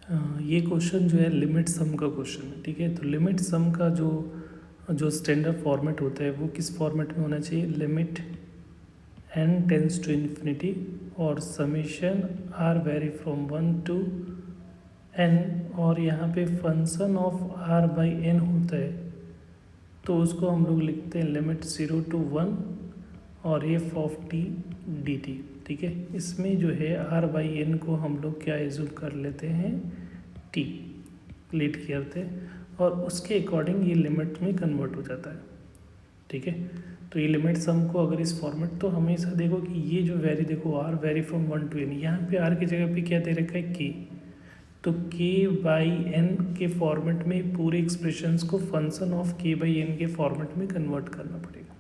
ये क्वेश्चन जो है लिमिट सम का क्वेश्चन है, ठीक है। तो लिमिट सम का जो स्टैंडर्ड फॉर्मेट होता है वो किस फॉर्मेट में होना चाहिए, limit n tends to infinity और summation r vary from 1 to n, और यहाँ पे function of r by n होता है तो उसको हम लोग लिखते हैं लिमिट 0 to 1 और f ऑफ t dt, ठीक है। इसमें जो है r बाई n को हम लोग क्या एज्यूम कर लेते हैं, t लीड करते हैं और उसके अकॉर्डिंग ये लिमिट में कन्वर्ट हो जाता है, ठीक है। तो ये लिमिट सम को अगर इस फॉर्मेट, तो हमेशा देखो कि ये जो वेरी, देखो r vary from 1 to n, यहाँ पे r की जगह पे क्या दे रखा है, k। तो k बाई n के फॉर्मेट में पूरे एक्सप्रेशंस को function of k by n के फॉर्मेट में कन्वर्ट करना पड़ेगा,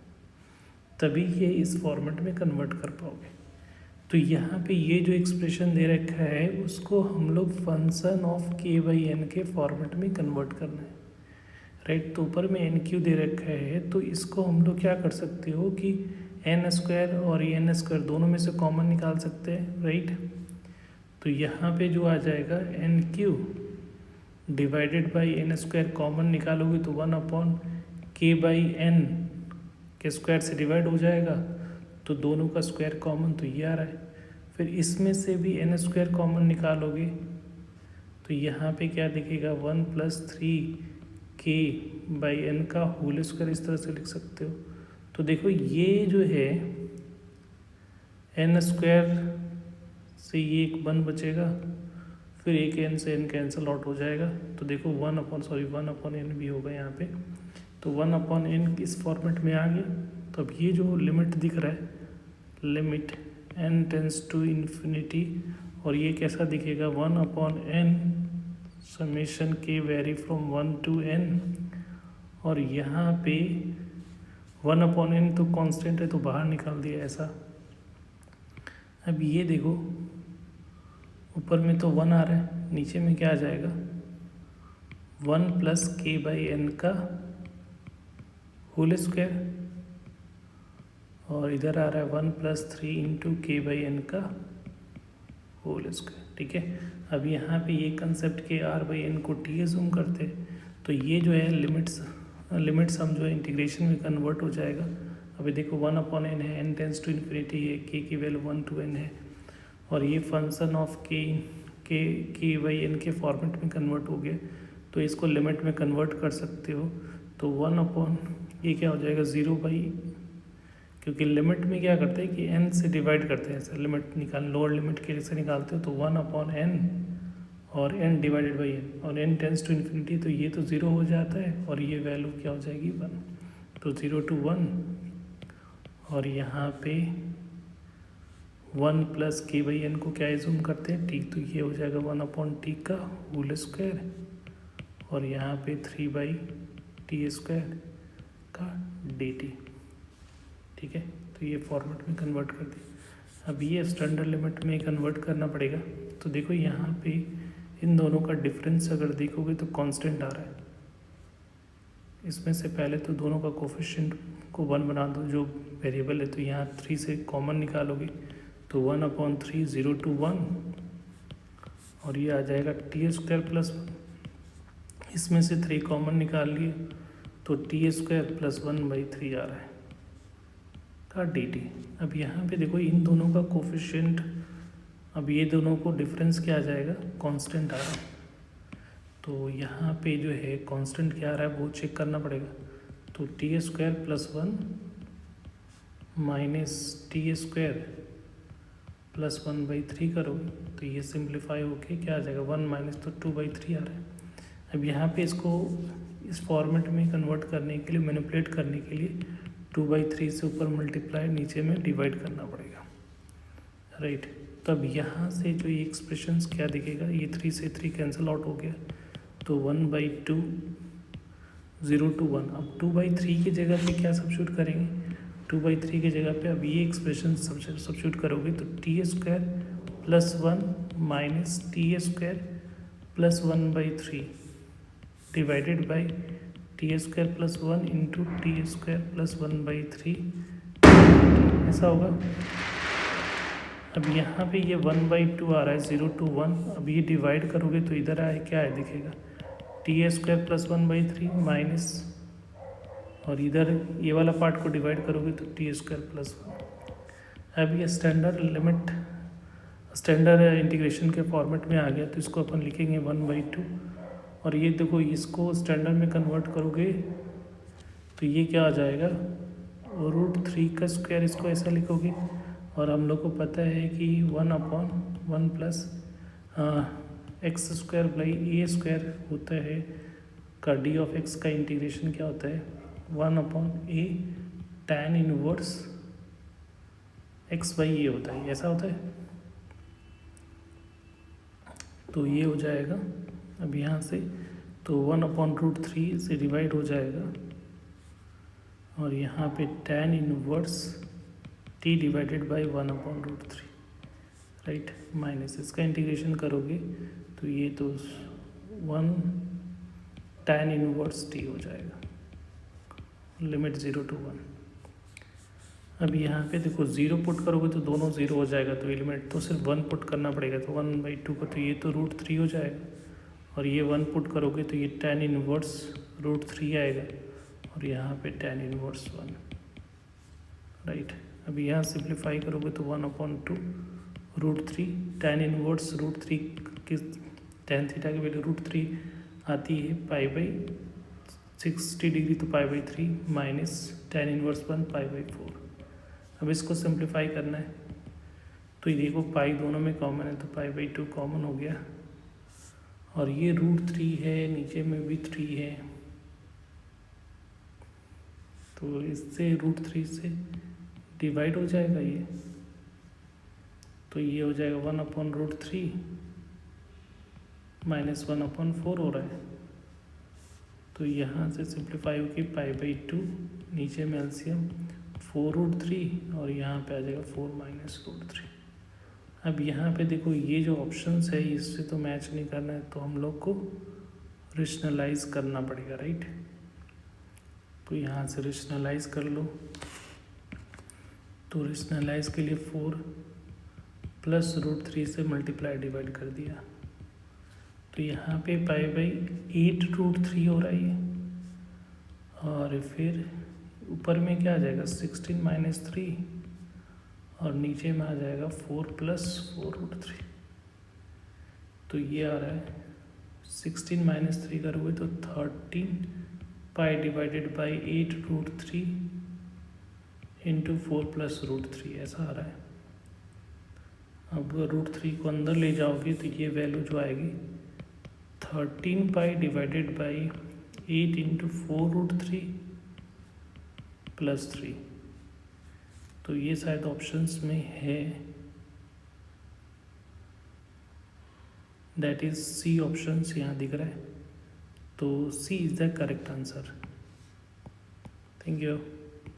तभी ये इस फॉर्मेट में कन्वर्ट कर पाओगे। तो यहाँ पे ये जो एक्सप्रेशन दे रखा है उसको हम लोग function of k by n के फॉर्मेट में कन्वर्ट करना है, राइट। तो ऊपर में एन क्यू दे रखा है तो इसको हम लोग क्या कर सकते हो कि एन स्क्वायर और एन स्क्वायर दोनों में से कॉमन निकाल सकते हैं, राइट। तो यहाँ पे जो आ जाएगा n q divided by n square, common निकालोगे तो 1 अपॉन के बाई एन के स्क्वायर से डिवाइड हो जाएगा, तो दोनों का स्क्वायर कॉमन, तो ये आ रहा है। फिर इसमें से भी एन स्क्वायर कॉमन निकालोगे तो यहाँ पे क्या दिखेगा, 1 प्लस 3 के बाई एन का होल स्क्वायर, इस तरह से लिख सकते हो। तो देखो ये जो है एन स्क्वायर से ये एक 1 बचेगा, फिर एक एन से एन कैंसिल आउट हो जाएगा, तो देखो 1 अपॉन एन भी होगा यहाँ पे, तो 1 अपॉन एन इस फॉर्मेट में आ गया। तो अब ये जो लिमिट दिख रहा है, limit n tends to infinity, और ये कैसा दिखेगा, 1 upon n summation k vary from 1 to n, और यहाँ पे 1 अपॉन n तो कांस्टेंट है तो बाहर निकाल दिया ऐसा। अब ये देखो ऊपर में तो 1 आ रहा है, नीचे में क्या आ जाएगा, 1 प्लस के बाई एन का होल स्क्वायर, और इधर आ रहा है 1 प्लस 3 इंटू के बाई एन का होल स्क्वायर, ठीक है। अब यहाँ पे ये कंसेप्ट के r बाई एन को t एज्यूम करते, तो ये जो है लिमिट सम जो है इंटीग्रेशन में कन्वर्ट हो जाएगा। अभी देखो 1 अपॉन एन है, n टेंस टू इन्फिनिटी है, k की वैल्यू 1 to n है, और ये function of k by n के फॉर्मेट में कन्वर्ट हो गया, तो इसको लिमिट में कन्वर्ट कर सकते हो। तो 1 अपॉन ये क्या हो जाएगा, 0 बाई, क्योंकि लिमिट में क्या करते हैं कि n से डिवाइड करते हैं, ऐसा लिमिट निकाल, लोअर लिमिट के से निकालते हो, तो 1 अपॉन n और n डिवाइडेड बाई n, और n टेंस टू इन्फिनिटी, तो ये तो 0 हो जाता है और ये वैल्यू क्या हो जाएगी 1, तो 0 to 1, और यहाँ पे 1 प्लस के बाई एन को क्या एज्यूम करते हैं, t, तो ये हो जाएगा 1 अपॉन टी का होल स्क्वायर, और यहाँ पे 3 बाई टी स्क्वायर का dt, ठीक है। तो ये फॉर्मेट में कन्वर्ट कर दिया। अब ये स्टैंडर्ड लिमिट में कन्वर्ट करना पड़ेगा। तो देखो यहाँ पे इन दोनों का डिफरेंस अगर देखोगे तो कांस्टेंट आ रहा है, इसमें से पहले तो दोनों का कोफिशिएंट को 1 बना दो जो वेरिएबल है, तो यहाँ 3 से कॉमन निकालोगे तो 1 अपॉन 3 0 to 1, और ये आ जाएगा टी स्क्वायर प्लस 1, इसमें से 3 कॉमन निकाल लिए तो टी स्क्वायर प्लस 1 बाई 3 आ रहा है का dt। अब यहाँ पे देखो इन दोनों का कोफिशिएंट, अब ये दोनों को डिफरेंस क्या आ जाएगा, कांस्टेंट आ रहा है, तो यहाँ पे जो है कांस्टेंट क्या आ रहा है वो चेक करना पड़ेगा। तो T square plus 1 minus T square plus 1 by 3 करोगे तो ये सिंप्लीफाई होके क्या आ जाएगा, 1 माइनस, तो 2 बाई 3 आ रहा है। अब यहाँ पे इसको इस फॉर्मेट में कन्वर्ट करने के लिए, मैनिपुलेट करने के लिए 2 बाई 3 से ऊपर मल्टीप्लाई, नीचे में डिवाइड करना पड़ेगा, राइट। तब यहाँ से जो ये एक्सप्रेशंस क्या दिखेगा, ये 3 से 3 कैंसिल आउट हो गया, तो 1 बाई 2 0 to 1। अब 2 बाई 3 की जगह पे क्या सब्स्टिट्यूट करेंगे, 2 बाई 3 की जगह पे अब ये एक्सप्रेशन सब्स्टिट्यूट करोगे तो T square plus 1 minus T square plus 1 by 3 divided by T square plus 1 into T square plus 1 by 3, ऐसा होगा। अब यहाँ पे ये 1/2 आ रहा है, 0 to 1। अब ये डिवाइड करोगे तो इधर आए क्या है दिखेगा, t² + 1/3 माइनस, और इधर ये वाला पार्ट को डिवाइड करोगे तो t² + 1। अब ये स्टैंडर्ड इंटीग्रेशन के फॉर्मेट में आ गया, तो इसको अपन लिखेंगे 1/2। और ये देखो, इसको स्टैंडर्ड में कन्वर्ट करोगे तो ये क्या आ जाएगा, √3 का स्क्वायर, इसको ऐसा लिखोगे। और हम लोग को पता है कि 1/1 प्लस x² + a² होता है का d(x) का इंटीग्रेशन क्या होता है, 1/a tan 1 x/a होता है, ऐसा होता है। तो ये हो जाएगा अब यहाँ से, तो 1/√3 से डिवाइड हो जाएगा, और यहाँ पे tan 1 t divided by 1/√3, right, minus इसका इंटीग्रेशन करोगे तो ये तो 1 tan 1 t हो जाएगा, लिमिट 0 to 1। अब यहाँ पे देखो 0 पुट करोगे तो दोनों 0 हो जाएगा, तो एलिमेंट तो सिर्फ 1 पुट करना पड़ेगा, तो 1/2 का तो ये तो √3 हो जाएगा, और ये 1 पुट करोगे तो ये tan 1 √3 आएगा, और यहाँ पे tan 1 1, राइट। अब यहाँ सिंप्लीफाई करोगे तो 1/2 √3 tan 1 √3 की tan थीटा की वैल्यू √3 आती है, π/60 डिग्री तो π/3 माइनस tan 1 π/4। अब इसको सिंप्लीफाई करना है, तो ये देखो पाई दोनों में कॉमन है, तो π/2 कॉमन हो गया, और ये √3 है, नीचे में भी 3 है, तो इससे √3 से डिवाइड हो जाएगा ये, तो ये हो जाएगा 1/√3 माइनस 1/4 हो रहा है। तो यहाँ से सिंप्लीफाई होगी π/2, नीचे में एलसीएम 4√3, और यहाँ पे आ जाएगा 4 माइनस √3। अब यहाँ पे देखो ये जो ऑप्शंस है इससे तो मैच नहीं करना है, तो हम लोग को रेशनलाइज करना पड़ेगा, राइट। तो यहाँ से रेशनलाइज कर लो, तो रेशनलाइज के लिए 4 + √3 से मल्टीप्लाई डिवाइड कर दिया, तो यहाँ पे π/8 √3 हो रहा है, और फिर ऊपर में क्या आ जाएगा 16 - 3, और नीचे में आ जाएगा 4 + 4 √3। तो ये आ रहा है 16 - 3 करोगे तो 13 π/8 √3 × 4 + √3 ऐसा आ रहा है। अब √3 को अंदर ले जाओगे तो ये वैल्यू जो आएगी 13 π/8 × 4 √3 + 3। तो ये शायद ऑप्शंस में है, दैट इज सी ऑप्शंस यहाँ दिख रहा है, तो C is the correct answer. Thank you.